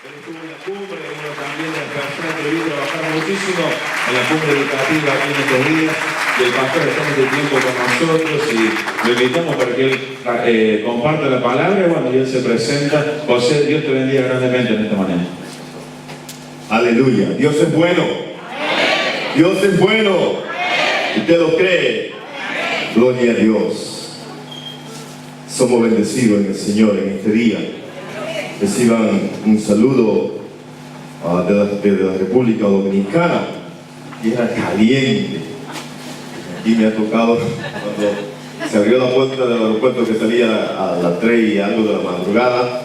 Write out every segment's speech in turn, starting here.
Él estuvo en la cumbre, uno también de las personas que vi trabajar muchísimo en la cumbre educativa aquí en estos días. Y el pastor está en este tiempo con nosotros y lo invitamos para que él comparta la palabra y bueno, y él se presenta. José, Dios te bendiga grandemente en esta mañana. Aleluya. Dios es bueno. Dios es bueno. ¿Usted lo cree? Gloria a Dios. Somos bendecidos en el Señor en este día. Reciban un saludo de la República Dominicana. Tierra caliente. Aquí me ha tocado cuando se abrió la puerta del aeropuerto que salía a las 3 y algo de la madrugada.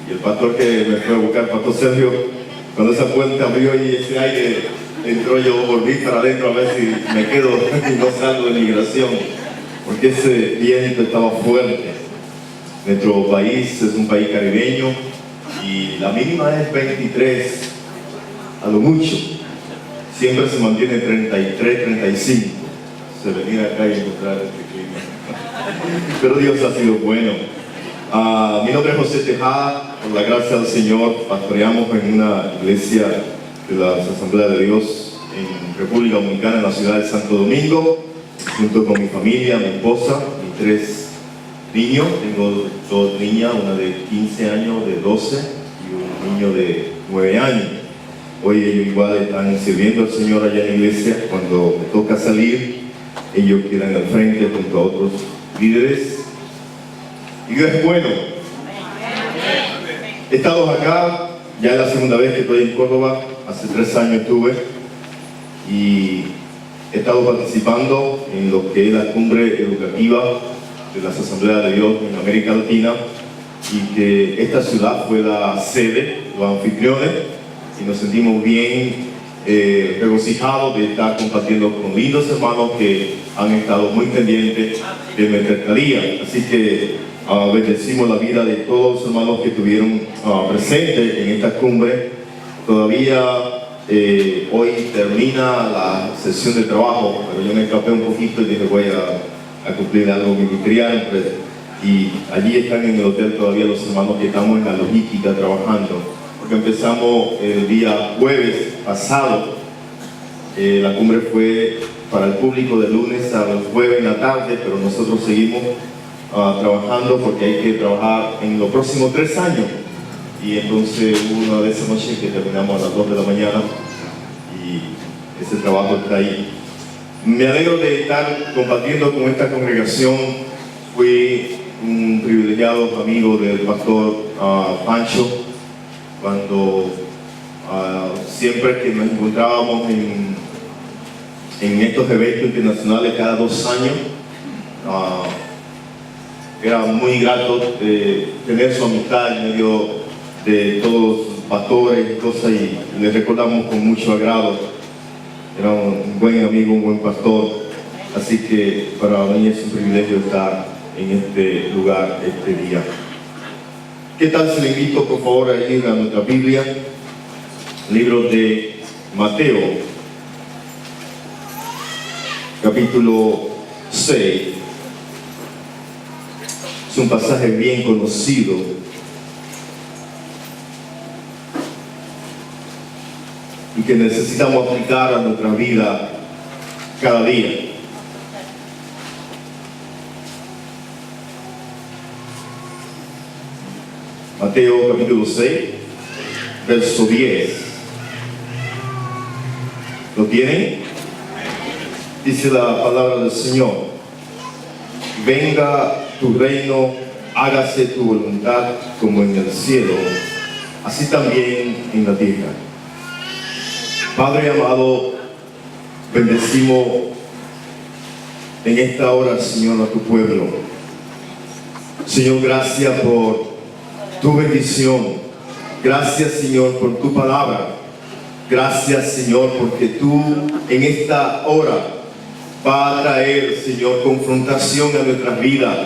Y el pastor que me fue a buscar, Pastor Sergio, cuando esa puerta abrió y ese aire entró, yo volví para adentro a ver si me quedo y no salgo de migración, porque ese viento estaba fuerte. Nuestro país es un país caribeño y la mínima es 23, a lo mucho. Siempre se mantiene 33, 35. Se venía acá y encontrar este clima. Pero Dios ha sido bueno. Mi nombre es José Tejada. Por la gracia del Señor, pastoreamos en una iglesia de las Asambleas de Dios en República Dominicana, en la ciudad de Santo Domingo, junto con mi familia, mi esposa, mis 3 niños. Tengo 2 niñas, una de 15 años, de 12 y un niño de 9 años. Hoy ellos igual están sirviendo al Señor allá en la iglesia. Cuando me toca salir, ellos quedan al frente junto a otros líderes. Y Dios es bueno. He estado acá, ya es la segunda vez que estoy en Córdoba. Hace 3 años estuve y he estado participando en lo que es la cumbre educativa de las Asambleas de Dios en América Latina, y que esta ciudad fue la sede, los anfitriones, y nos sentimos bien regocijados de estar compartiendo con lindos hermanos que han estado muy pendientes de nuestra estadía. Así que bendecimos la vida de todos los hermanos que estuvieron presentes en esta cumbre. Todavía hoy termina la sesión de trabajo, pero yo me escapé un poquito y dije voy a cumplir algo ministerial, y allí están en el hotel todavía los hermanos que estamos en la logística trabajando, porque empezamos el día jueves pasado. La cumbre fue para el público de lunes a jueves en la tarde, pero nosotros seguimos trabajando porque hay que trabajar en los próximos 3 años, y entonces hubo una de esas noches que terminamos a las 2 de la mañana y ese trabajo está ahí. Me alegro de estar compartiendo con esta congregación. Fui un privilegiado amigo del pastor Pancho, cuando siempre que nos encontrábamos en estos eventos internacionales cada 2 años, era muy grato tener su amistad en medio de todos los pastores y cosas, y les recordamos con mucho agrado. Era un buen amigo, un buen pastor, así que para mí es un privilegio estar en este lugar este día. ¿Qué tal si le invito por favor a ir a nuestra Biblia? Libro de Mateo, capítulo 6. Es un pasaje bien conocido y que necesitamos aplicar a nuestra vida cada día. Mateo capítulo 6, verso 10. ¿Lo tienen? Dice la palabra del Señor: venga tu reino, hágase tu voluntad como en el cielo, así también en la tierra. Padre amado, bendecimos en esta hora, Señor, a tu pueblo. Señor, gracias por tu bendición. Gracias, Señor, por tu palabra. Gracias, Señor, porque tú en esta hora vas a traer, Señor, confrontación a nuestras vidas.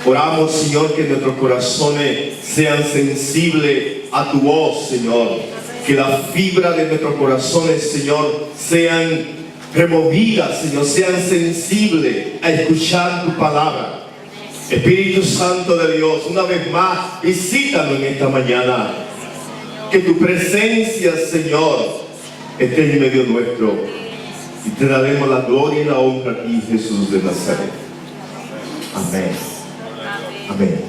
Oramos, Señor, que nuestros corazones sean sensibles a tu voz, Señor. Que las fibras de nuestros corazones, Señor, sean removidas, Señor, sean sensibles a escuchar tu palabra. Espíritu Santo de Dios, una vez más, visítanos en esta mañana. que tu presencia, Señor, esté en medio nuestro. Y te daremos la gloria y la honra a ti, Jesús de Nazaret. Amén. Amén.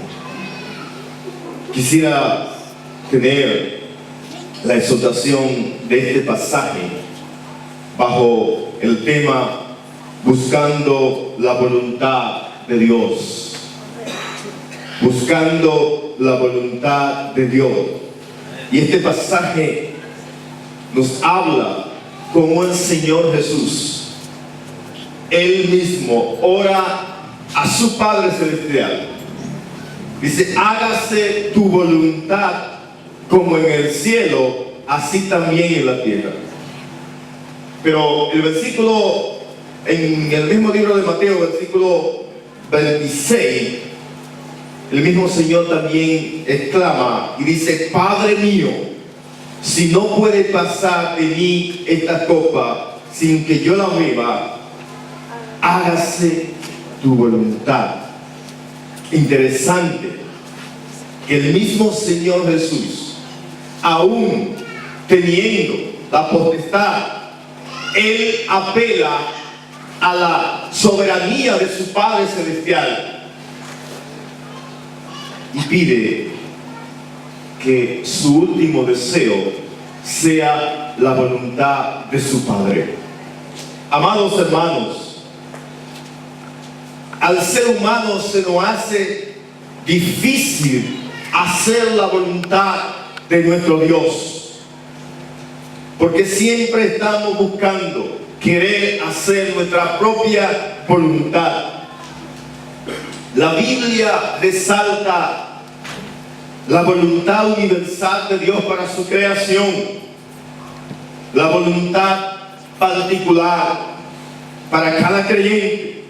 Quisiera tener la exhortación de este pasaje bajo el tema buscando la voluntad de Dios. Buscando la voluntad de Dios. Y este pasaje nos habla como el Señor Jesús, Él mismo, ora a su Padre Celestial. Dice, hágase tu voluntad como en el cielo, así también en la tierra. Pero el versículo, en el mismo libro de Mateo, versículo 26, el mismo Señor también exclama y dice, Padre mío, si no puede pasar de mí esta copa sin que yo la beba, hágase tu voluntad. Interesante que el mismo Señor Jesús, aún teniendo la potestad, Él apela a la soberanía de su Padre Celestial y pide que su último deseo sea la voluntad de su Padre. Amados hermanos, al ser humano se nos hace difícil hacer la voluntad de nuestro Dios, porque siempre estamos buscando querer hacer nuestra propia voluntad. La Biblia resalta la voluntad universal de Dios para su creación, la voluntad particular para cada creyente,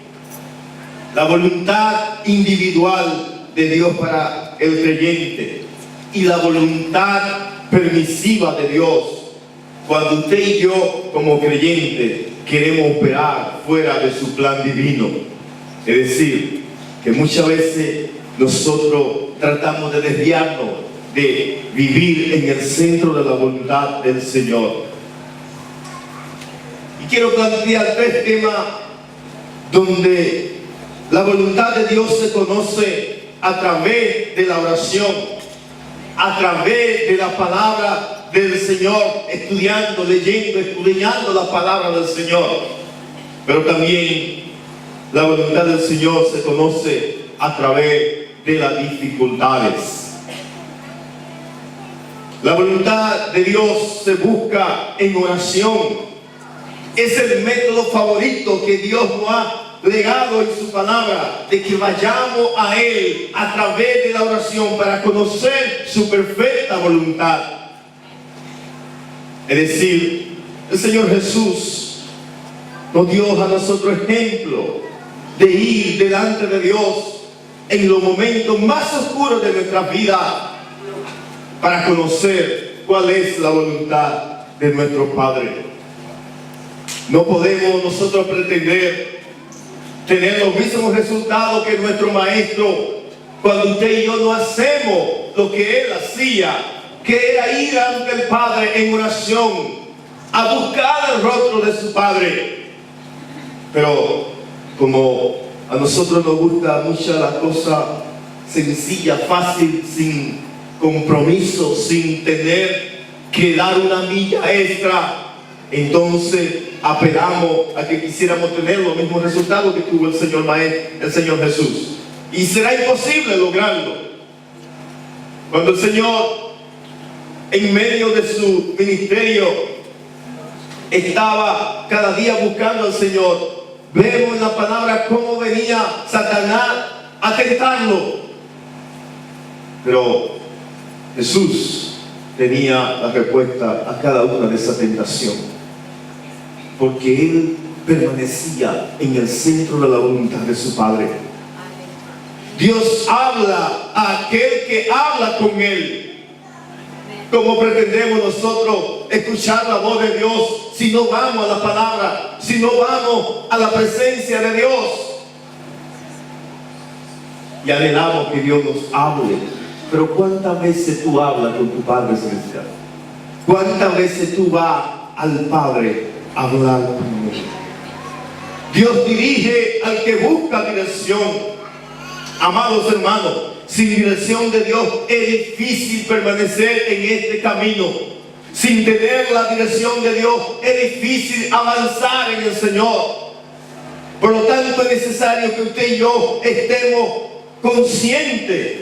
la voluntad individual de Dios para el creyente y la voluntad permisiva de Dios cuando usted y yo como creyentes queremos operar fuera de su plan divino. Es decir, que muchas veces nosotros tratamos de desviarnos de vivir en el centro de la voluntad del Señor. Y quiero plantear 3 temas donde la voluntad de Dios se conoce a través de la oración, a través de la palabra del Señor, estudiando, leyendo, escudriñando la palabra del Señor. Pero también la voluntad del Señor se conoce a través de las dificultades. La voluntad de Dios se busca en oración. Es el método favorito que Dios nos ha legado en su palabra, de que vayamos a Él a través de la oración para conocer su perfecta voluntad. Es decir, el Señor Jesús nos dio a nosotros ejemplo de ir delante de Dios en los momentos más oscuros de nuestra vida para conocer cuál es la voluntad de nuestro Padre. No podemos nosotros pretender tener los mismos resultados que nuestro Maestro cuando usted y yo no hacemos lo que Él hacía, que era ir ante el Padre en oración, a buscar el rostro de su Padre. Pero como a nosotros nos gusta mucho la cosa sencilla, fácil, sin compromiso, sin tener que dar una milla extra, entonces apelamos a que quisiéramos tener los mismos resultados que tuvo el Señor Maestro, el Señor Jesús. Y será imposible lograrlo. Cuando el Señor, en medio de su ministerio, estaba cada día buscando al Señor, vemos en la palabra cómo venía Satanás a tentarlo. Pero Jesús tenía la respuesta a cada una de esas tentaciones, porque Él permanecía en el centro de la voluntad de su Padre. Dios habla a aquel que habla con Él. ¿Cómo pretendemos nosotros escuchar la voz de Dios si no vamos a la palabra, si no vamos a la presencia de Dios? Y anhelamos que Dios nos hable. Pero ¿cuántas veces tú hablas con tu Padre Celestial? ¿Cuántas veces tú vas al Padre a hablar con Él? Dios dirige al que busca dirección. Amados hermanos, sin dirección de Dios es difícil permanecer en este camino. Sin tener la dirección de Dios es difícil avanzar en el Señor. Por lo tanto es necesario que usted y yo estemos conscientes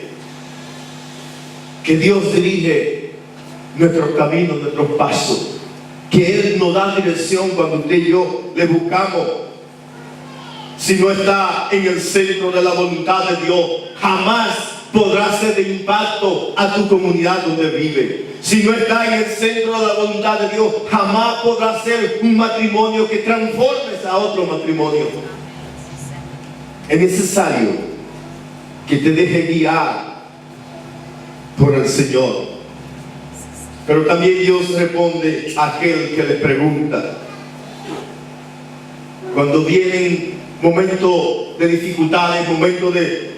que Dios dirige nuestros caminos, nuestros pasos, que Él nos da dirección cuando usted y yo le buscamos. Si no está en el centro de la voluntad de Dios, jamás podrá ser de impacto a tu comunidad donde vive. Si no está en el centro de la voluntad de Dios, jamás podrá ser un matrimonio que transformes a otro matrimonio. Es necesario que te deje guiar por el Señor. Pero también Dios responde a aquel que le pregunta. Cuando vienen momentos de dificultades, momentos de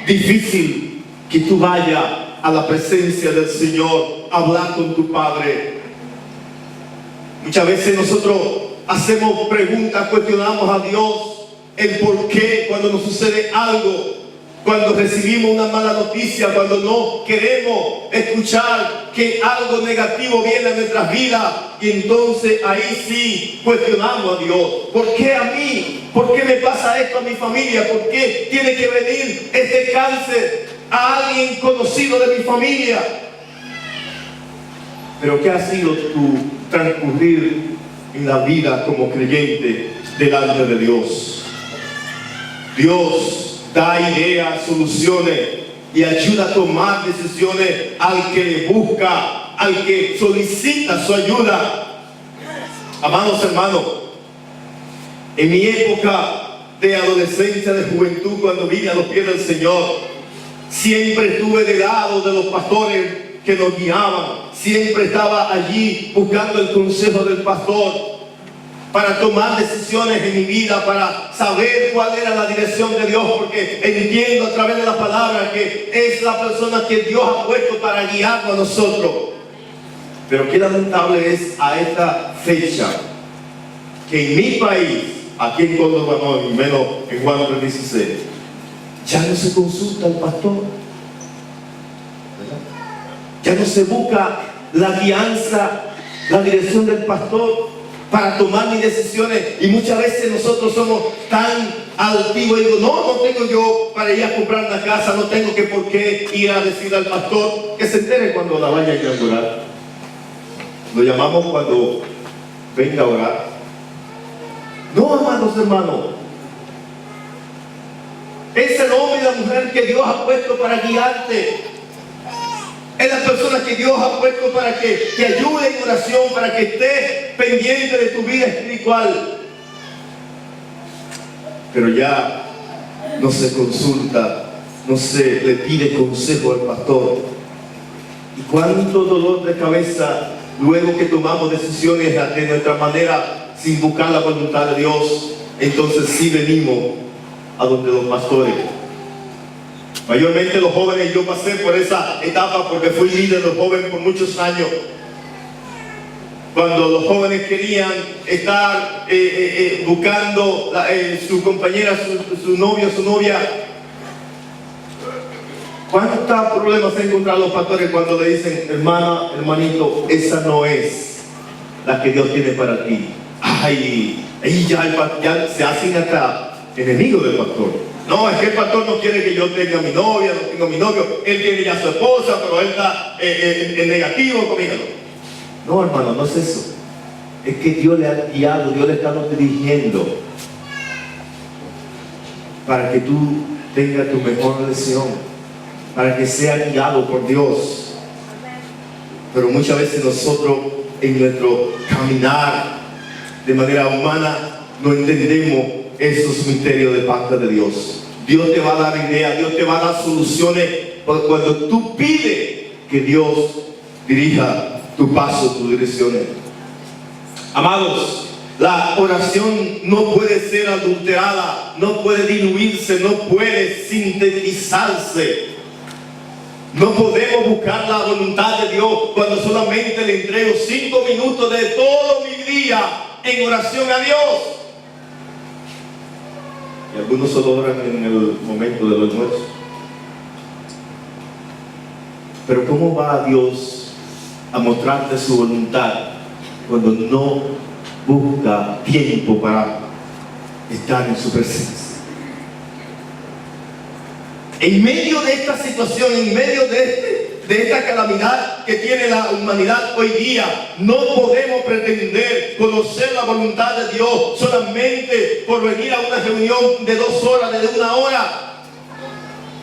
difícil, que tú vayas a la presencia del Señor a hablar con tu Padre. Muchas veces nosotros hacemos preguntas, cuestionamos a Dios el por qué cuando nos sucede algo, cuando recibimos una mala noticia, cuando no queremos escuchar que algo negativo viene a nuestras vidas, y entonces ahí sí cuestionamos a Dios. ¿Por qué a mí? ¿Por qué me pasa esto a mi familia? ¿Por qué tiene que venir este cáncer a alguien conocido de mi familia? Pero ¿qué ha sido tu transcurrir en la vida como creyente delante de Dios? Dios da ideas, soluciones y ayuda a tomar decisiones al que le busca, al que solicita su ayuda. Amados hermanos, en mi época de adolescencia, de juventud, cuando vine a los pies del Señor, siempre estuve del lado de los pastores que nos guiaban. Siempre estaba allí buscando el consejo del pastor para tomar decisiones en mi vida, para saber cuál era la dirección de Dios, porque entiendo a través de la palabra que es la persona que Dios ha puesto para guiarnos a nosotros. Pero qué lamentable es a esta fecha que en mi país, aquí en Córdoba no, y menos en Juan 3:16, ya no se consulta al pastor, ¿verdad? Ya no se busca la guianza, la dirección del pastor para tomar mis decisiones. Y muchas veces nosotros somos tan altivos y digo, no tengo yo para ir a comprar una casa, no tengo que por qué ir a decir al pastor que se entere cuando la vaya a inaugurar. Lo llamamos cuando venga a orar. No, amados hermanos, es el hombre y la mujer que Dios ha puesto para guiarte. Es la persona que Dios ha puesto para que te ayude en oración, para que estés pendiente de tu vida espiritual. Pero ya no se consulta, no se le pide consejo al pastor. Y cuánto dolor de cabeza luego que tomamos decisiones de nuestra manera sin buscar la voluntad de Dios. Entonces sí venimos a donde los pastores. Mayormente los jóvenes, yo pasé por esa etapa porque fui líder de los jóvenes por muchos años. Cuando los jóvenes querían estar buscando su compañera, su novio, su novia, ¿cuántos problemas se encuentran los pastores cuando le dicen, hermana, hermanito, esa no es la que Dios tiene para ti? Ay, y ya se hacen hasta enemigos del pastor. No, es que el pastor no quiere que yo tenga mi novia, no tengo mi novio, él tiene ya su esposa, pero él está en negativo conmigo. No, hermano, no es eso. Es que Dios le ha guiado, Dios le está dirigiendo para que tú tengas tu mejor elección, para que sea guiado por Dios. Pero muchas veces nosotros en nuestro caminar de manera humana no entendemos esos misterios de parte de Dios. Dios te va a dar ideas, Dios te va a dar soluciones cuando tú pides que Dios dirija tu paso, tus direcciones. Amados, la oración no puede ser adulterada, no puede diluirse, no puede sintetizarse. No podemos buscar la voluntad de Dios cuando solamente le entrego 5 minutos de todo mi día en oración a Dios. Y algunos solo oran en el momento del almuerzo. Pero ¿cómo va Dios a mostrarte su voluntad cuando no busca tiempo para estar en su presencia? En medio de esta situación, en medio de esta calamidad que tiene la humanidad hoy día, no podemos pretender conocer la voluntad de Dios solamente por venir a una reunión de 2 horas, de 1 hora.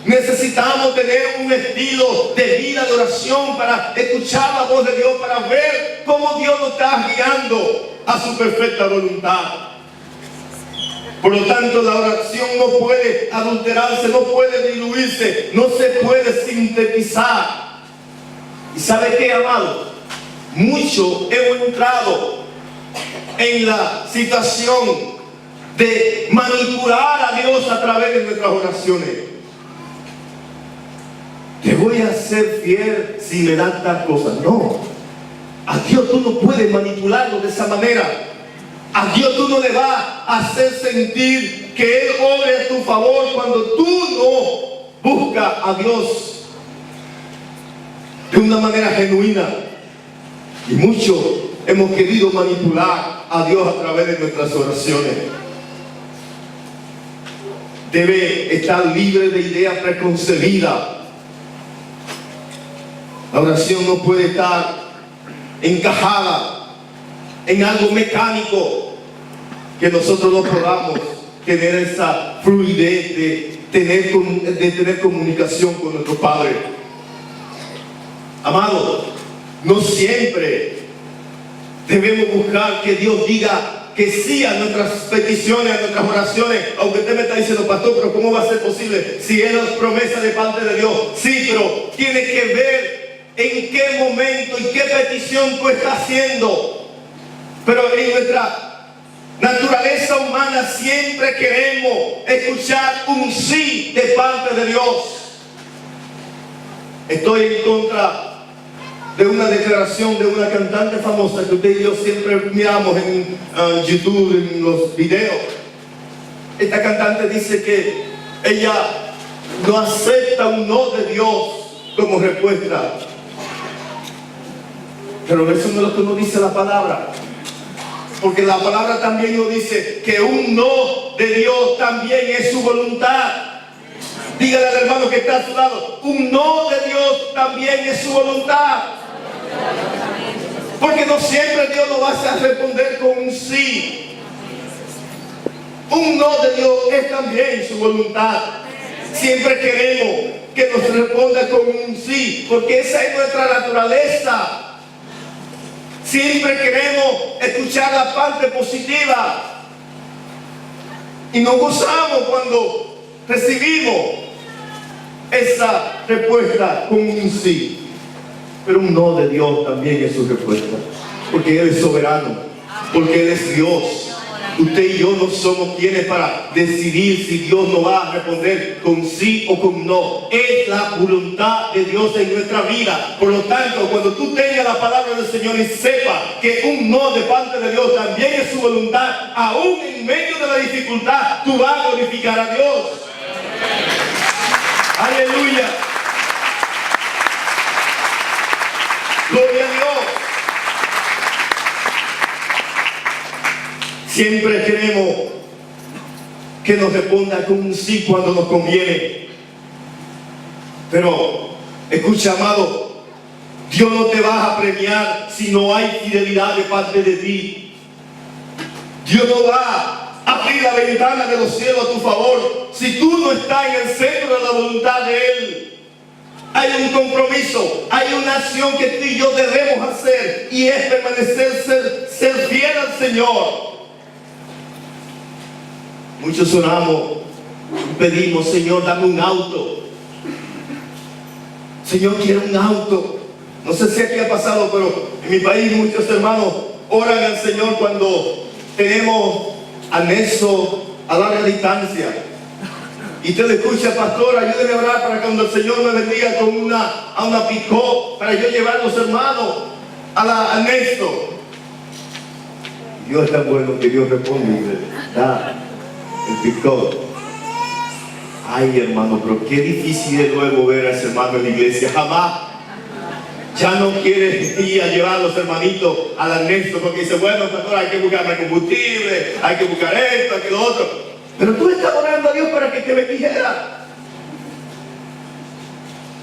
Necesitamos tener un estilo de vida de oración para escuchar la voz de Dios, para ver cómo Dios nos está guiando a su perfecta voluntad. Por lo tanto, la oración no puede adulterarse, no puede diluirse, no se puede sintetizar. ¿Y sabe qué, amado? Mucho hemos entrado en la situación de manipular a Dios a través de nuestras oraciones. Te voy a ser fiel si me dan tal cosa. No, a Dios tú no puedes manipularlo de esa manera. A Dios tú no le vas a hacer sentir que Él obre a tu favor cuando tú no buscas a Dios de una manera genuina. Y muchos hemos querido manipular a Dios a través de nuestras oraciones. Debe estar libre de ideas preconcebidas. La oración no puede estar encajada en algo mecánico, que nosotros no podamos tener esa fluidez de tener comunicación con nuestro Padre. Amado, no siempre debemos buscar que Dios diga que sí a nuestras peticiones, a nuestras oraciones. Aunque usted me está diciendo, pastor, pero ¿cómo va a ser posible si es la promesa de parte de Dios? Sí, pero tiene que ver en qué momento y qué petición tú estás haciendo. Pero en nuestra naturaleza humana siempre queremos escuchar un sí de parte de Dios. Estoy en contra de una declaración de una cantante famosa que usted y yo siempre miramos en YouTube, en los videos. Esta cantante dice que ella no acepta un no de Dios como respuesta. Pero eso no es lo que nos dice la palabra. Porque la palabra también nos dice que un no de Dios también es su voluntad. Dígale al hermano que está a su lado, un no de Dios también es su voluntad. Porque no siempre Dios nos va a responder con un sí. Un no de Dios es también su voluntad. Siempre queremos que nos responda con un sí, porque esa es nuestra naturaleza. Siempre queremos escuchar la parte positiva y nos gozamos cuando recibimos esa respuesta con un sí. Pero un no de Dios también es su respuesta, porque Él es soberano, porque Él es Dios. Usted y yo no somos quienes para decidir si Dios nos va a responder con sí o con no. Es la voluntad de Dios en nuestra vida. Por lo tanto, cuando tú tengas la palabra del Señor y sepa que un no de parte de Dios también es su voluntad, aún en medio de la dificultad, tú vas a glorificar a Dios. Aleluya. Gloria a Dios. Siempre queremos que nos responda con un sí cuando nos conviene. Pero, escucha, amado, Dios no te va a premiar si no hay fidelidad de parte de ti. Dios no va a abrir la ventana de los cielos a tu favor si tú no estás en el centro de la voluntad de Él. Hay un compromiso, hay una acción que tú y yo debemos hacer, y es permanecer, ser fiel al Señor. Muchos oramos y pedimos, Señor, dame un auto. Señor, quiero un auto. No sé si aquí ha pasado, pero en mi país muchos hermanos oran al Señor cuando tenemos anexo a larga distancia. Y usted le escucha, pastor, ayúdeme a orar para que cuando el Señor me bendiga con una pick-up para yo llevar a los hermanos a Néstor. Dios es tan bueno que Dios responde y le da el pick-up. Ay, hermano, pero qué difícil es luego ver a ese hermano en la iglesia. Jamás. Ya no quiere ir a llevar a los hermanitos al Néstor porque dice, bueno, pastor, hay que buscar más combustible, hay que buscar esto, hay que lo otro. Pero tú estás orando a Dios para que te bendiga.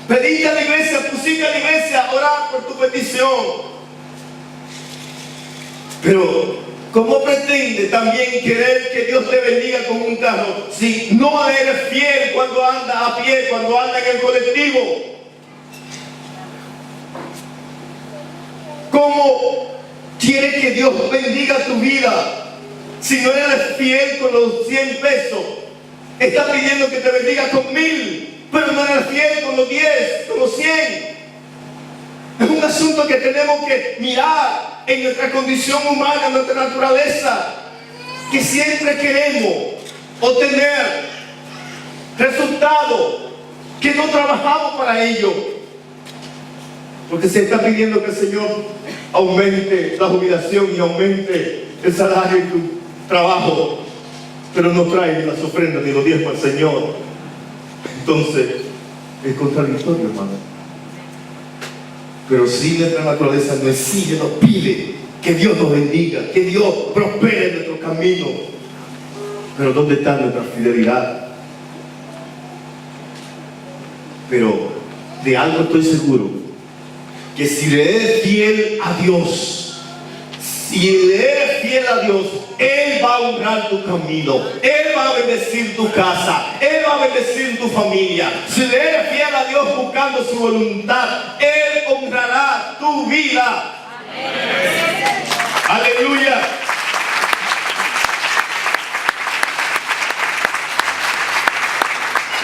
Pediste a la iglesia, pusiste a la iglesia a orar por tu petición. Pero, ¿cómo pretende también querer que Dios te bendiga con un carro si no eres fiel cuando anda a pie, cuando anda en el colectivo? ¿Cómo quieres que Dios bendiga tu vida si no eres fiel con los 100 pesos? Está pidiendo que te bendiga con 1000, pero no eres fiel con los 10, con los 100. Es un asunto que tenemos que mirar en nuestra condición humana, en nuestra naturaleza, que siempre queremos obtener resultados que no trabajamos para ello. Porque se está pidiendo que el Señor aumente la jubilación y aumente el salario de tu trabajo, pero no trae las ofrendas ni los diezmos al Señor. Entonces, es contradictorio, hermano. Pero si nuestra naturaleza nos exige, nos pide que Dios nos bendiga, que Dios prospere nuestro camino. Pero ¿dónde está nuestra fidelidad? Pero de algo estoy seguro, que si le eres fiel a Dios, si le eres fiel a Dios, Él va a honrar tu camino, Él va a bendecir tu casa, Él va a bendecir tu familia. Si le eres fiel a Dios buscando su voluntad, Él honrará tu vida. Amén. Aleluya.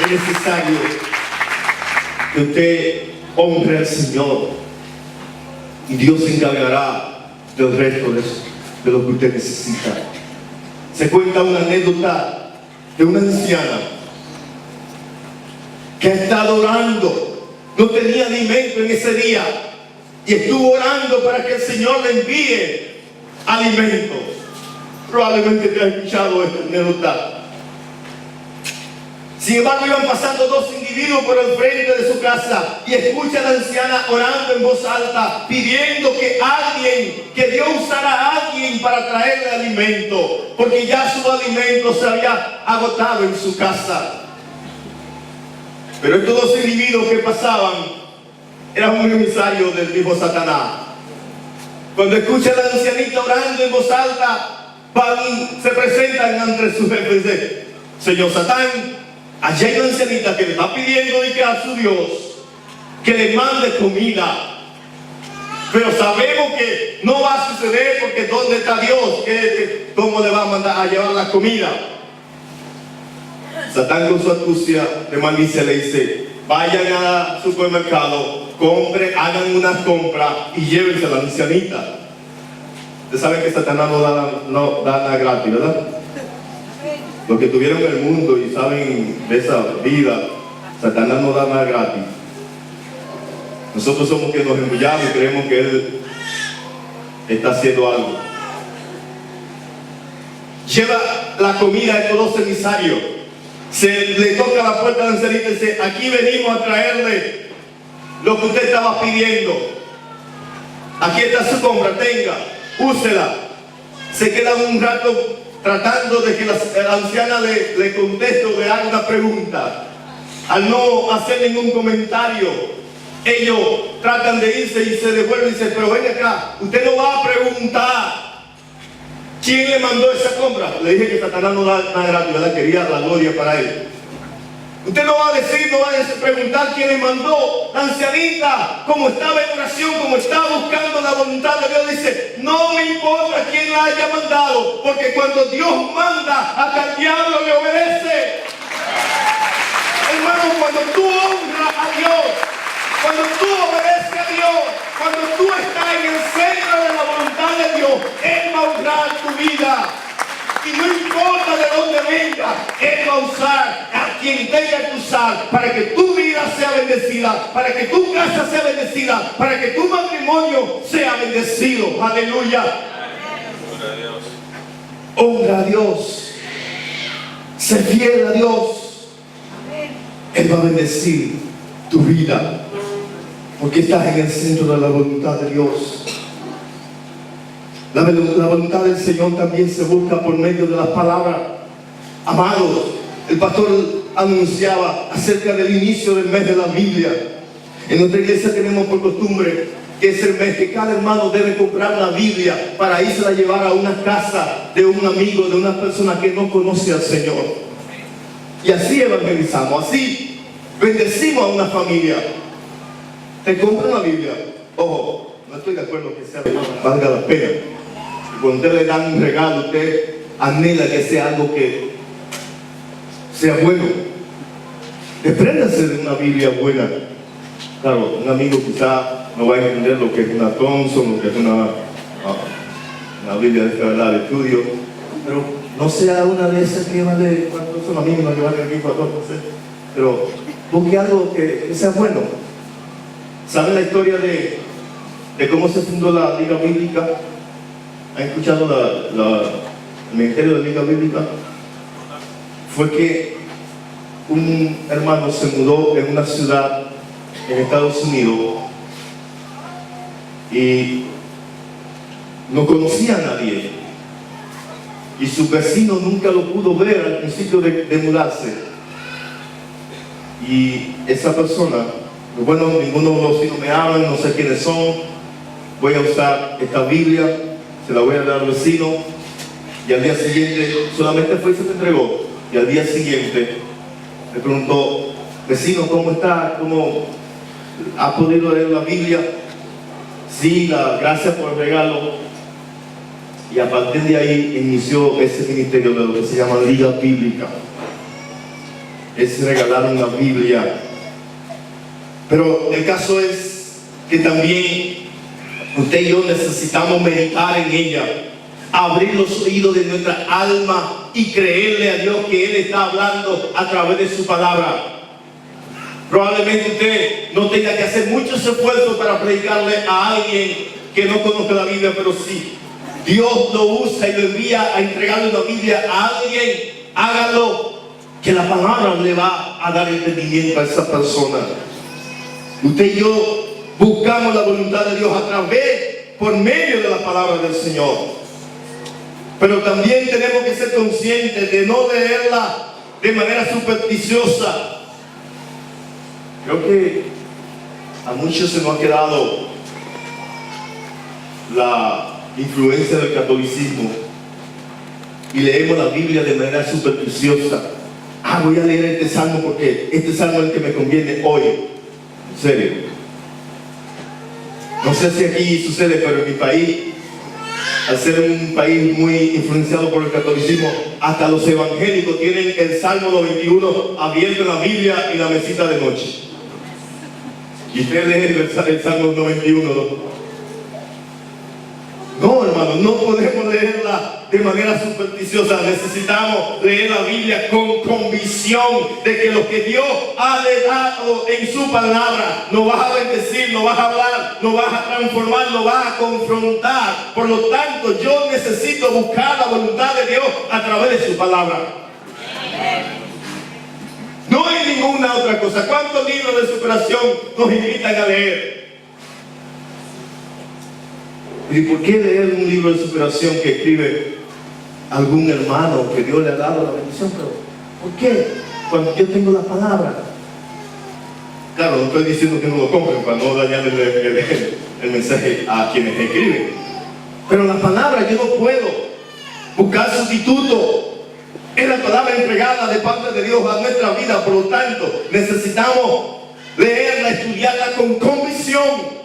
Es necesario que usted honre al Señor y Dios se encargará del resto de lo que usted necesita. Se cuenta una anécdota de una anciana que ha estado orando, no tenía alimento en ese día y estuvo orando para que el Señor le envíe alimento. Probablemente te has escuchado esta anécdota. Sin embargo, iban pasando dos individuos por el frente de su casa y escucha a la anciana orando en voz alta, pidiendo que Dios usara a alguien para traerle alimento, porque ya su alimento se había agotado en su casa. Pero estos dos individuos que pasaban eran un emisario del mismo Satanás. Cuando escucha a la ancianita orando en voz alta, van y se presentan ante su jefe y dicen: Señor Satán, allá hay una ancianita que le está pidiendo a su Dios que le mande comida, pero sabemos que no va a suceder porque ¿dónde está Dios? ¿Cómo le va a mandar a llevar la comida? Satán con su astucia de malicia le dice: vayan al supermercado, compren, hagan unas compras y llévense a la ancianita. Ustedes saben que Satanás no da nada gratis, ¿verdad? Los que tuvieron el mundo y saben de esa vida, Satanás no da nada gratis. Nosotros somos que nos embullamos y creemos que Él está haciendo algo. Lleva la comida a estos dos emisarios. Se le toca la puerta de la ancianita y dice: aquí venimos a traerle lo que usted estaba pidiendo. Aquí está su compra, tenga, úsela. Se queda un rato tratando de que la anciana le conteste o le haga una pregunta. Al no hacer ningún comentario, ellos tratan de irse y se devuelven y dicen: pero venga acá, usted no va a preguntar quién le mandó esa compra. Le dije que Satanás no da nada gratis, ¿verdad? Quería la gloria para él. Usted no va a decir, no va a preguntar quién le mandó. La ancianita, como estaba en oración, como estaba buscando la voluntad de Dios, dice: no me importa quién la haya mandado, porque cuando Dios manda, hasta el diablo le obedece. Hermano, cuando tú honras a Dios, cuando tú obedeces a Dios, cuando tú estás en el centro de la voluntad de Dios, Él va a honrar tu vida. Y no importa de dónde venga, Él va a usar a quien tenga que usar para que tu vida sea bendecida, para que tu casa sea bendecida, para que tu matrimonio sea bendecido. Aleluya. Honra a Dios. Sé fiel a Dios. Él va a bendecir tu vida, porque estás en el centro de la voluntad de Dios. La voluntad del Señor también se busca por medio de las palabras. Amados, el pastor anunciaba acerca del inicio del mes de la Biblia. En nuestra iglesia tenemos por costumbre que es el mes que cada hermano debe comprar la Biblia para irse a llevar a una casa de un amigo, de una persona que no conoce al Señor. Y así evangelizamos, así bendecimos a una familia. Te compran la Biblia. Ojo, no estoy de acuerdo que sea valga la pena. Cuando usted le dan un regalo, usted anhela que sea algo que sea bueno. Despréndase de una Biblia buena. Claro, un amigo quizá no va a entender lo que es una Thompson, lo que es una Biblia de estudio, pero no sea una de esas que vale, ¿cuántos son amigos que valen aquí para todos? No sé. Pero busque algo que sea bueno. ¿Saben la historia de cómo se fundó la Liga Bíblica? ¿Han escuchado el ministerio de la Liga Bíblica? Fue que un hermano se mudó en una ciudad en Estados Unidos y no conocía a nadie, y su vecino nunca lo pudo ver al principio de mudarse, y esa persona, bueno, ninguno de los vecinos me hablan, no sé quiénes son, voy a usar esta Biblia, se la voy a dar al vecino, y al día siguiente solamente fue y se te entregó, y al día siguiente me preguntó: vecino, ¿cómo está? ¿Cómo ha podido leer la Biblia? Sí, gracias por el regalo. Y a partir de ahí inició ese ministerio de lo que se llama Liga Bíblica. Es regalar una Biblia. Pero el caso es que también usted y yo necesitamos meditar en ella, abrir los oídos de nuestra alma y creerle a Dios que Él está hablando a través de su palabra. Probablemente usted no tenga que hacer muchos esfuerzos para predicarle a alguien que no conozca la Biblia, pero sí, Dios lo usa y lo envía a entregarle una Biblia a alguien. Hágalo, que la palabra le va a dar entendimiento a esa persona. Usted y yo buscamos la voluntad de Dios a través, por medio de la palabra del Señor. Pero también tenemos que ser conscientes de no leerla de manera supersticiosa. Creo que a muchos se nos ha quedado la influencia del catolicismo y leemos la Biblia de manera supersticiosa. Voy a leer este salmo porque este salmo es el que me conviene hoy. En serio. No sé si aquí sucede, pero en mi país, al ser un país muy influenciado por el catolicismo, hasta los evangélicos tienen el Salmo 91 abierto en la Biblia y la mesita de noche. Y ustedes leen el Salmo 91. No, hermano, no podemos leerla de manera supersticiosa. Necesitamos leer la Biblia con convicción de que lo que Dios ha dado en su palabra nos va a bendecir, nos va a hablar, nos va a transformar, nos va a confrontar. Por lo tanto, yo necesito buscar la voluntad de Dios a través de su palabra. No hay ninguna otra cosa. ¿Cuántos libros de superación nos invitan a leer? ¿Y por qué leer un libro de superación que escribe algún hermano que Dios le ha dado la bendición? Pero ¿por qué? Cuando yo tengo la palabra. Claro, no estoy diciendo que no lo compren para no dañar el mensaje a quienes escriben. Pero la palabra yo no puedo buscar sustituto. Es la palabra entregada de parte de Dios a nuestra vida. Por lo tanto, necesitamos leerla, estudiarla con convicción.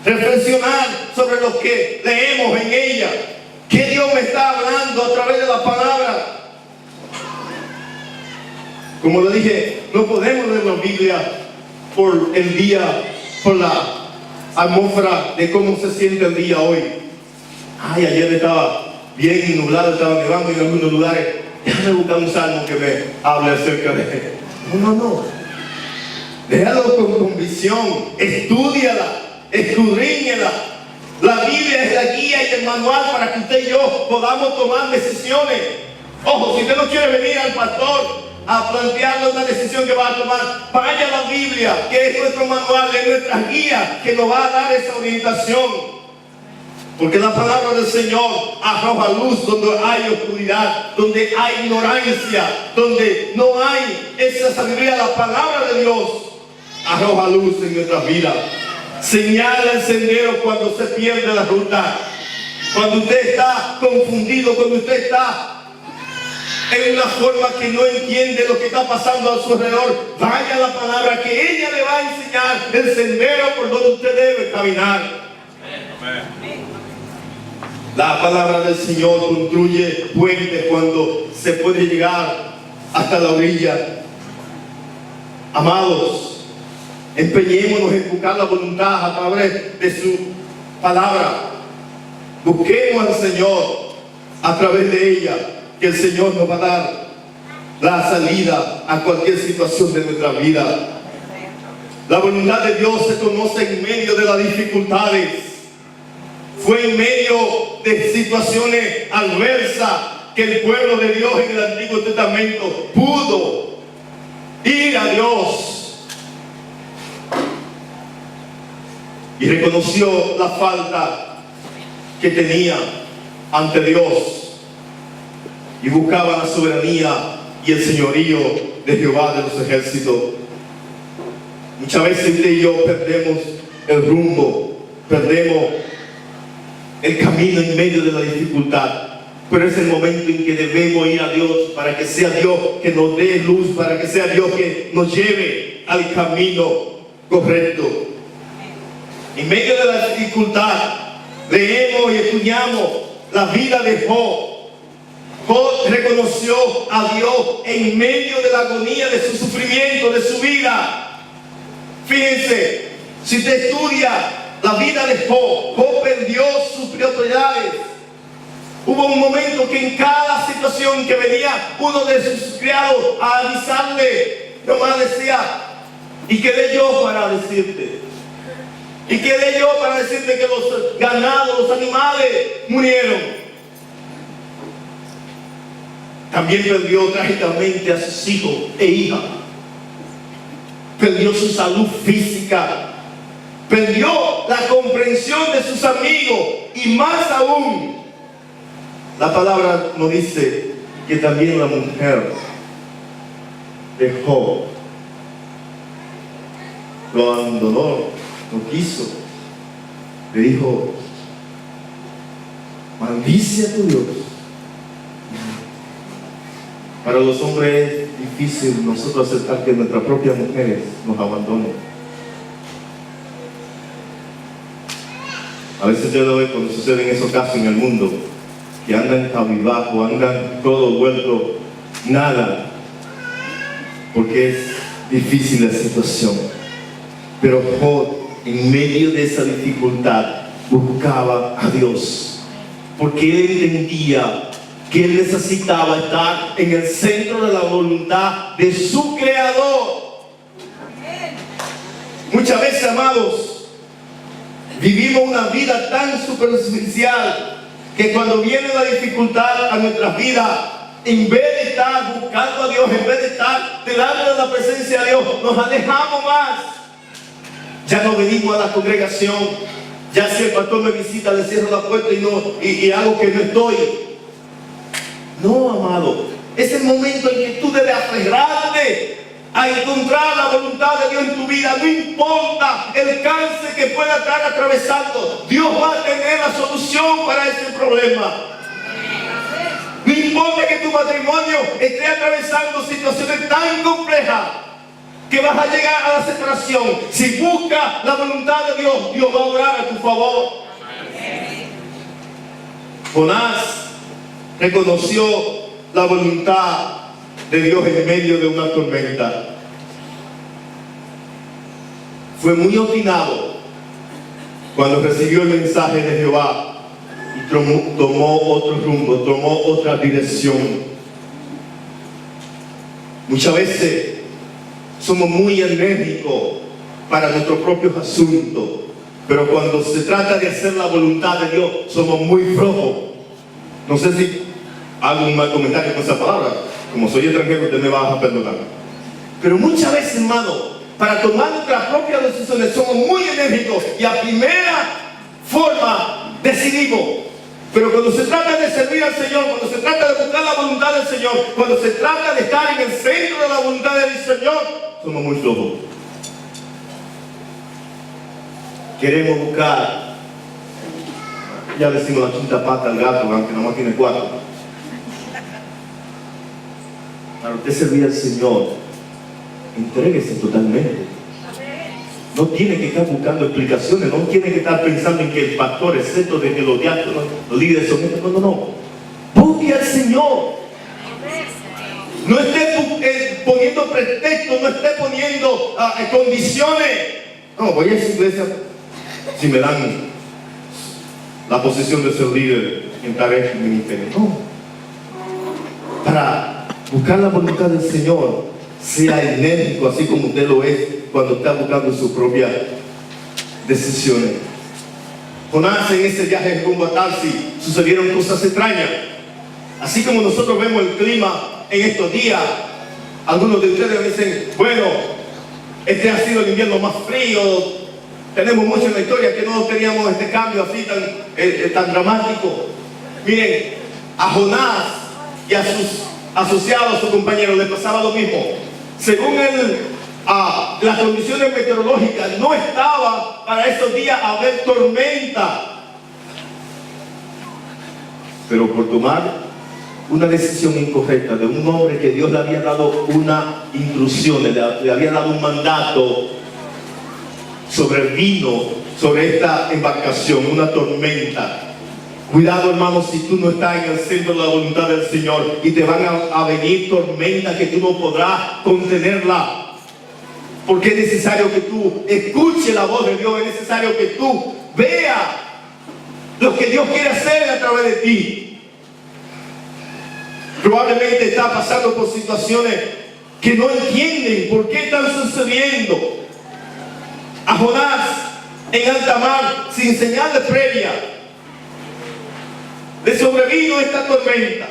Reflexionar sobre lo que leemos en ella. ¿Qué Dios me está hablando a través de la palabra? Como le dije, no podemos leer la Biblia por el día, por la atmósfera de cómo se siente el día hoy. Ayer estaba bien nublado, estaba nevando en algunos lugares. déjame buscar un salmo que me hable acerca de... No. Déjalo con convicción, estúdiala, escudriñala. La Biblia es la guía y el manual para que usted y yo podamos tomar decisiones. Ojo, si usted no quiere venir al pastor a plantearle una decisión que va a tomar, vaya a la Biblia, que es nuestro manual, es nuestra guía, que nos va a dar esa orientación. Porque la palabra del Señor arroja luz donde hay oscuridad, donde hay ignorancia, donde no hay esa sabiduría. La palabra de Dios arroja luz en nuestras vidas. Señala el sendero cuando se pierde la ruta, cuando usted está confundido, cuando usted está en una forma que no entiende lo que está pasando a su alrededor. Vaya a la palabra, que ella le va a enseñar el sendero por donde usted debe caminar. Amén. La palabra del Señor construye puentes cuando se puede llegar hasta la orilla. Amados, empeñémonos en buscar la voluntad a través de su palabra. Busquemos al Señor a través de ella, que el Señor nos va a dar la salida a cualquier situación de nuestra vida. La voluntad de Dios se conoce en medio de las dificultades. Fue en medio de situaciones adversas que el pueblo de Dios en el Antiguo Testamento pudo ir a Dios y reconoció la falta que tenía ante Dios y buscaba la soberanía y el señorío de Jehová de los ejércitos. Muchas veces usted y yo perdemos el rumbo, perdemos el camino en medio de la dificultad, pero es el momento en que debemos ir a Dios para que sea Dios que nos dé luz, para que sea Dios que nos lleve al camino correcto. En medio de la dificultad leemos y estudiamos la vida de Job. Job reconoció a Dios en medio de la agonía de su sufrimiento, de su vida. Fíjense, si usted estudia la vida de Job, Job perdió sus propiedades. Hubo un momento que en cada situación que venía uno de sus criados a avisarle, nomás decía, ¿y quedé yo para decirte? ¿Y quedé yo para decirte que los ganados, los animales murieron? También perdió trágicamente a sus hijos e hijas. Perdió su salud física. Perdió la comprensión de sus amigos. Y más aún, la palabra nos dice que también la mujer de Job lo abandonó, no quiso. Le dijo, maldice a tu Dios. Para los hombres es difícil nosotros aceptar que nuestras propias mujeres nos abandonen. A veces yo lo veo cuando suceden esos casos en el mundo, que andan cabizbajo, andan todo vuelto nada, porque es difícil la situación. Pero Job, en medio de esa dificultad, buscaba a Dios, porque él entendía que él necesitaba estar en el centro de la voluntad de su Creador. Muchas veces, amados, vivimos una vida tan superficial que cuando viene la dificultad a nuestras vidas, en vez de estar buscando a Dios, en vez de estar delante de la presencia de Dios, nos alejamos más. Ya no venimos a la congregación. Ya si el pastor me visita, le cierro la puerta y hago que no estoy. No, amado, es el momento en que tú debes aferrarte a encontrar la voluntad de Dios en tu vida. No importa el cáncer que pueda estar atravesando, Dios va a tener la solución para ese problema. No importa que tu matrimonio esté atravesando situaciones tan complejas que vas a llegar a la separación. Si buscas la voluntad de Dios, Dios va a orar a tu favor. Jonás reconoció la voluntad de Dios en medio de una tormenta. Fue muy obstinado cuando recibió el mensaje de Jehová y tomó otro rumbo, tomó otra dirección. Muchas veces somos muy enérgicos para nuestros propios asuntos, pero cuando se trata de hacer la voluntad de Dios, somos muy flojos. No sé si hago un mal comentario con esa palabra. Como soy extranjero, usted me va a perdonar. Pero muchas veces, hermano, para tomar nuestras propias decisiones somos muy enérgicos y a primera forma decidimos. Pero cuando se trata de servir al Señor, cuando se trata de buscar la voluntad del Señor, cuando se trata de estar en el centro de la voluntad del Señor, somos muy flojos. Queremos buscar, ya decimos la quinta pata al gato, aunque nomás tiene 4. Para usted servir al Señor, entréguese totalmente. No tiene que estar buscando explicaciones, no tiene que estar pensando en que el pastor, excepto de que los diáconos, los líderes son estos. No. Busque al Señor. No esté poniendo pretextos, no esté poniendo condiciones. No, voy a esa iglesia si me dan la posición de ser líder en tareas ministerio. No. Para buscar la voluntad del Señor, sea enérgico, así como usted lo es cuando está buscando sus propias decisiones. Jonás, en ese viaje rumbo a Tarsis, sucedieron cosas extrañas. Así como nosotros vemos el clima en estos días, algunos de ustedes me dicen, bueno, este ha sido el invierno más frío, tenemos mucho en la historia que no teníamos este cambio así tan dramático. Miren, a Jonás y a sus asociados, a sus compañeros, les pasaba lo mismo. Según las condiciones meteorológicas, no estaba para esos días a haber tormenta. Pero por tomar una decisión incorrecta de un hombre que Dios le había dado una instrucción, le había dado un mandato, sobrevino sobre esta embarcación una tormenta. Cuidado, hermano, si tú no estás en el centro de la voluntad del Señor y te van a venir tormentas que tú no podrás contenerla. Porque es necesario que tú escuches la voz de Dios, es necesario que tú veas lo que Dios quiere hacer a través de ti. Probablemente está pasando por situaciones que no entienden por qué están sucediendo. A Jonás en alta mar, sin señal de previa, le sobrevino esta tormenta.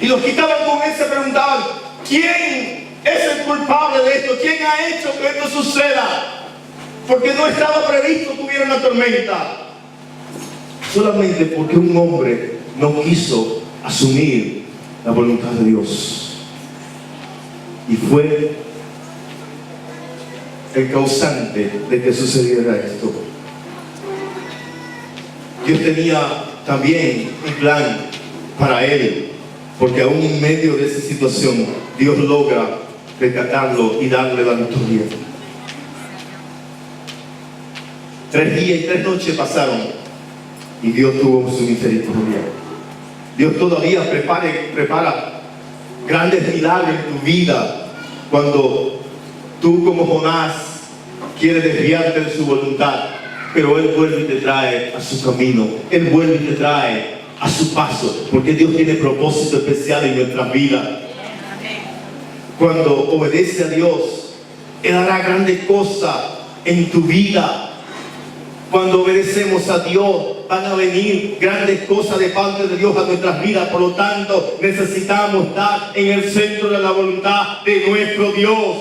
Y los que estaban con él se preguntaban, ¿quién es el culpable de esto? ¿Quién ha hecho que esto suceda? Porque no estaba previsto que hubiera una tormenta. Solamente porque un hombre no quiso asumir la voluntad de Dios. Y fue el causante de que sucediera esto. Dios tenía también un plan para él, porque aún en medio de esa situación, Dios logra rescatarlo y darle la victoria. 3 días y 3 noches pasaron y Dios tuvo su misericordia. Dios todavía prepara grandes milagros en tu vida cuando tú, como Jonás, quieres desviarte de su voluntad. Pero Él vuelve y te trae a su camino. Él vuelve y te trae a su paso. Porque Dios tiene propósito especial en nuestras vidas. Cuando obedece a Dios, Él hará grandes cosas en tu vida. Cuando obedecemos a Dios, van a venir grandes cosas de parte de Dios a nuestras vidas. Por lo tanto, necesitamos estar en el centro de la voluntad de nuestro Dios.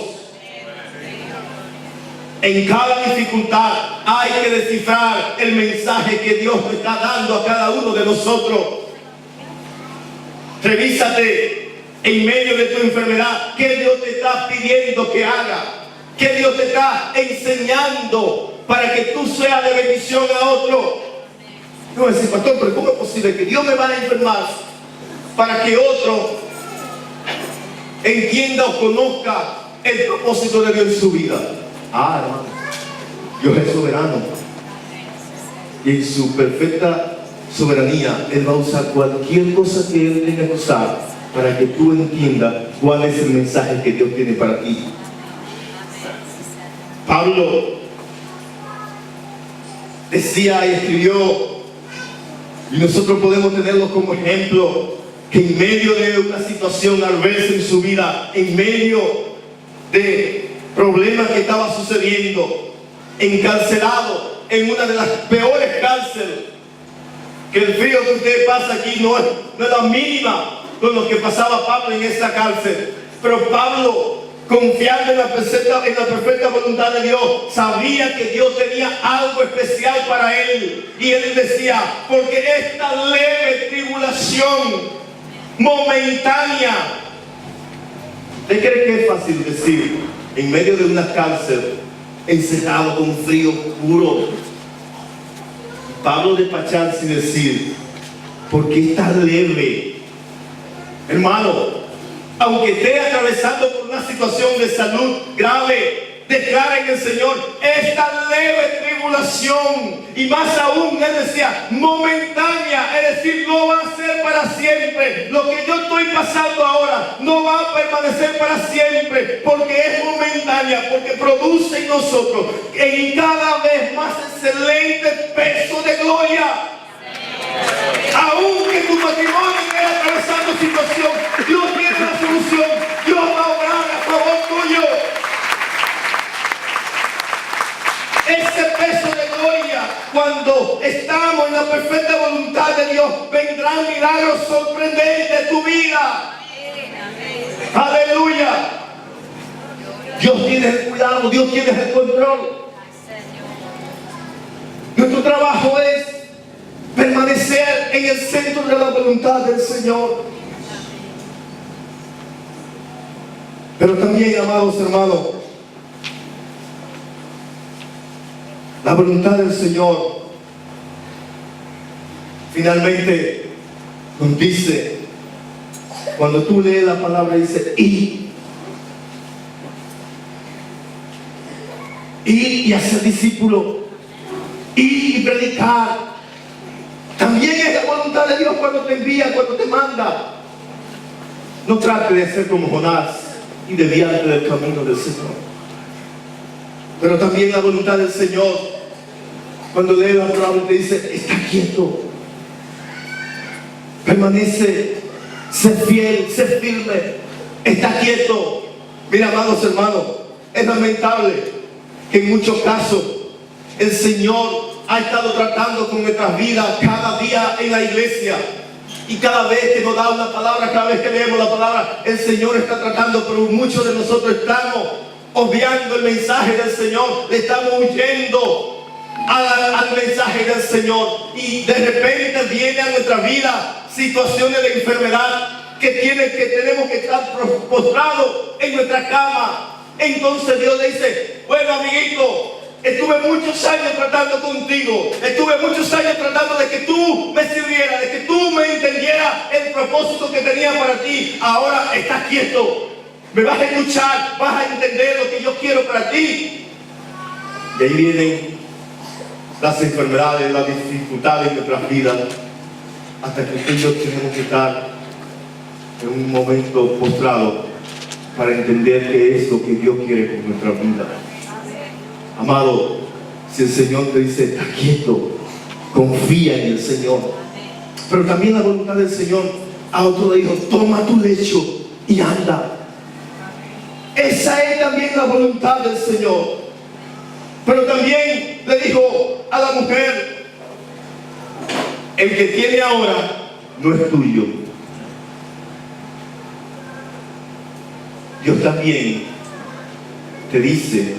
En cada dificultad hay que descifrar el mensaje que Dios nos está dando a cada uno de nosotros. Revísate en medio de tu enfermedad. ¿Qué Dios te está pidiendo que haga? ¿Qué Dios te está enseñando para que tú seas de bendición a otro? Yo voy a decir, pastor, pero ¿cómo es posible que Dios me va a enfermar para que otro entienda o conozca el propósito de Dios en su vida? Hermano, Dios es soberano y en su perfecta soberanía Él va a usar cualquier cosa que Él tenga que usar para que tú entiendas cuál es el mensaje que Dios tiene para ti. Pablo decía y escribió, y nosotros podemos tenerlo como ejemplo, que en medio de una situación adversa en su vida, en medio de problemas que estaba sucediendo, encarcelado en una de las peores cárceles, que el frío que usted pasa aquí no es la mínima con lo que pasaba Pablo en esa cárcel. Pero Pablo, confiando en la perfecta voluntad de Dios, sabía que Dios tenía algo especial para él. Y él decía, porque esta leve tribulación momentánea. ¿Usted cree que es fácil decir en medio de una cárcel, encerrado con frío oscuro, Pablo despacharse y decir, porque esta leve? Hermano, aunque esté atravesando por una situación de salud grave, declara en el Señor esta leve tribulación. Y más aún, él decía, momentánea, es decir, no va a ser para siempre. Lo que yo estoy pasando ahora no va a permanecer para siempre, porque es momentánea, porque produce en nosotros en cada vez más excelente peso de gloria. Aunque tu matrimonio esté atravesando situación, Dios tiene la solución. Dios va a obrar a favor tuyo. Ese peso de gloria, cuando estamos en la perfecta voluntad de Dios, vendrán milagros sorprendentes de tu vida. Aleluya. Dios tiene el cuidado, Dios tiene el control. Nuestro trabajo es permanecer en el centro de la voluntad del Señor. Pero también, amados hermanos, la voluntad del Señor finalmente nos dice, cuando tú lees la palabra, dice ir y hacer discípulos, ir y predicar. También es la voluntad de Dios cuando te envía, cuando te manda. No trate de ser como Jonás y desviarte del camino del Señor. Pero también la voluntad del Señor, cuando lee la palabra, te dice, está quieto, permanece, sé fiel, sé firme, está quieto. Mira, amados hermanos, es lamentable que en muchos casos el Señor ha estado tratando con nuestras vidas cada día en la iglesia. Y cada vez que nos da una palabra, cada vez que leemos la palabra, el Señor está tratando, pero muchos de nosotros estamos obviando el mensaje del Señor, le estamos huyendo al mensaje del Señor. Y de repente viene a nuestra vida situaciones de enfermedad que tenemos que estar postrados en nuestra cama. Entonces Dios le dice, bueno, amiguito, estuve muchos años tratando contigo, estuve muchos años tratando de que tú me sirvieras, de que tú me entendieras el propósito que tenía para ti. Ahora estás quieto, me vas a escuchar, vas a entender lo que yo quiero para ti. Y ahí vienen las enfermedades, las dificultades en nuestras vidas, hasta que usted y yo tenemos que estar en un momento postrado para entender qué es lo que Dios quiere con nuestra vida. Amado, si el Señor te dice, está quieto, confía en el Señor. Pero también la voluntad del Señor a otro le dijo, toma tu lecho y anda. Esa es también la voluntad del Señor. Pero también le dijo a la mujer, el que tiene ahora no es tuyo. Dios también te dice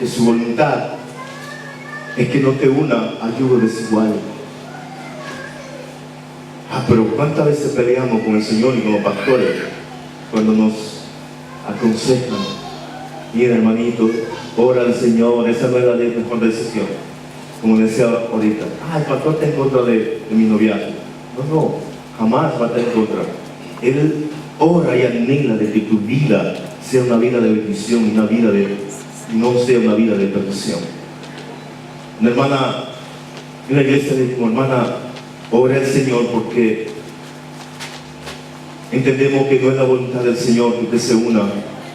que su voluntad es que no te una a yugo desigual. Pero ¿cuántas veces peleamos con el Señor y con los pastores cuando nos aconsejan? Mira, hermanito, ora al Señor, esa no es la mejor decisión. Como decía ahorita, el pastor está en contra de mi noviazgo. No, jamás va a estar en contra. Él ora y anhela de que tu vida sea una vida de bendición, una vida no sea una vida de perdición. Una hermana en la iglesia le dijo, hermana, ore al Señor porque entendemos que no es la voluntad del Señor que usted se una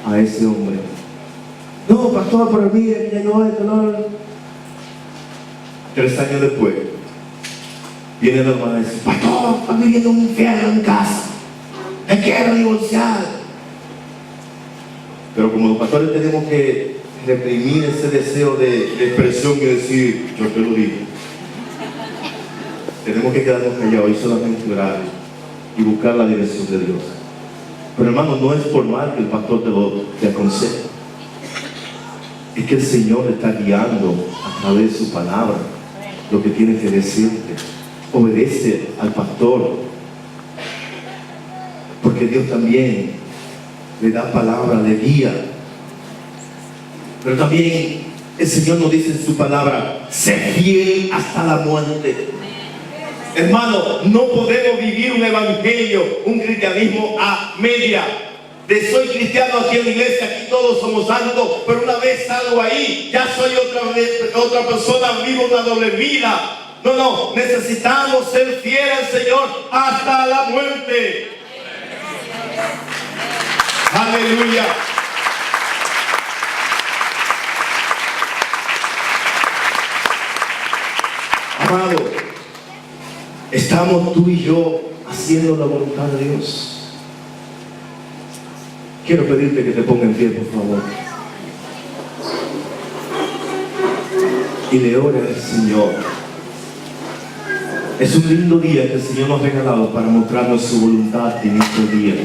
a ese hombre. No, pastor, pero mire, ya no. 3 años después viene la hermana y dice, pastor, está viviendo un infierno en casa. me quiero divorciar. Pero como los pastores tenemos que reprimir ese deseo de expresión y decir, yo te lo digo. Tenemos que quedarnos callados y solamente orar y buscar la dirección de Dios. Pero hermano, no es formal que el pastor te aconseje. Es que el Señor está guiando a través de su palabra lo que tiene que decirte. Obedece al pastor, porque Dios también le da palabra, le guía. Pero también el Señor nos dice en su palabra, sé fiel hasta la muerte. Hermano, no podemos vivir un evangelio, un cristianismo a media. De soy cristiano aquí en la iglesia, aquí todos somos santos, pero una vez salgo ahí, ya soy otra persona, vivo una doble vida. No, necesitamos ser fieles al Señor hasta la muerte. Aleluya. Amado, estamos tú y yo haciendo la voluntad de Dios. Quiero pedirte que te ponga en pie, por favor. Y le ore al Señor. Es un lindo día que el Señor nos ha regalado para mostrarnos su voluntad en este día.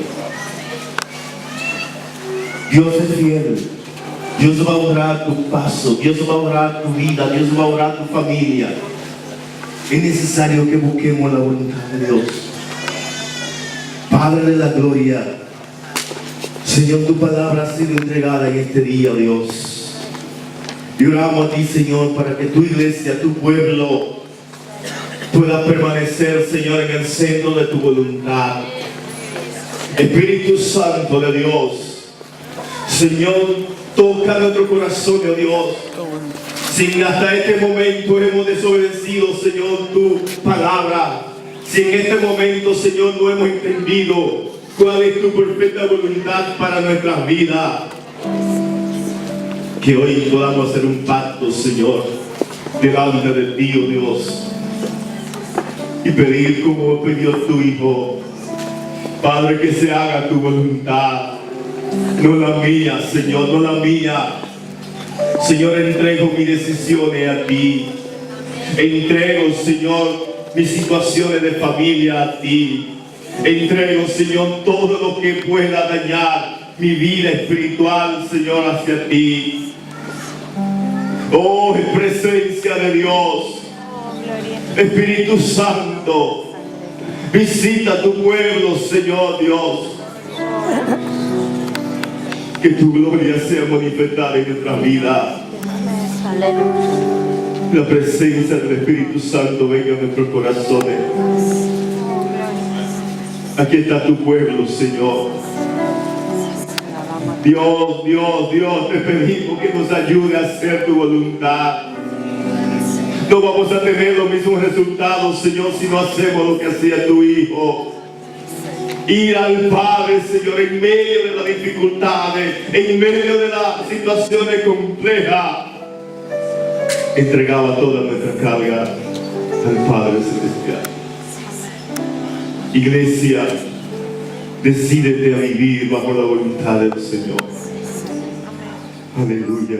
Dios es fiel. Dios va a honrar tu paso. Dios va a honrar tu vida. Dios va a honrar tu familia. Es necesario que busquemos la voluntad de Dios. Padre de la gloria, Señor, tu palabra ha sido entregada en este día, Dios. Y oramos a ti, Señor, para que tu iglesia, tu pueblo, pueda permanecer, Señor, en el centro de tu voluntad. Espíritu Santo de Dios, Señor, toca nuestro corazón, oh Dios. Si hasta este momento hemos desobedecido, Señor, tu palabra, si en este momento, Señor, no hemos entendido cuál es tu perfecta voluntad para nuestras vidas, que hoy podamos hacer un pacto, Señor, delante de ti, oh Dios, y pedir como pidió tu Hijo, Padre, que se haga tu voluntad, no la mía, Señor, no la mía. Señor, entrego mis decisiones a ti. Entrego, Señor, mis situaciones de familia a ti. Entrego, Señor, todo lo que pueda dañar mi vida espiritual, Señor, hacia ti. Oh, en presencia de Dios, Espíritu Santo, visita a tu pueblo, Señor Dios. Que tu gloria sea manifestada en nuestra vida. La presencia del Espíritu Santo venga a nuestros corazones. Aquí está tu pueblo, Señor. Dios, te pedimos que nos ayude a hacer tu voluntad. No vamos a tener los mismos resultados, Señor, si no hacemos lo que hacía tu Hijo. Ir al Padre, Señor, en medio de las dificultades, en medio de las situaciones complejas. Entregaba toda nuestra carga al Padre Celestial. Iglesia, decídete a vivir bajo la voluntad del Señor. Aleluya.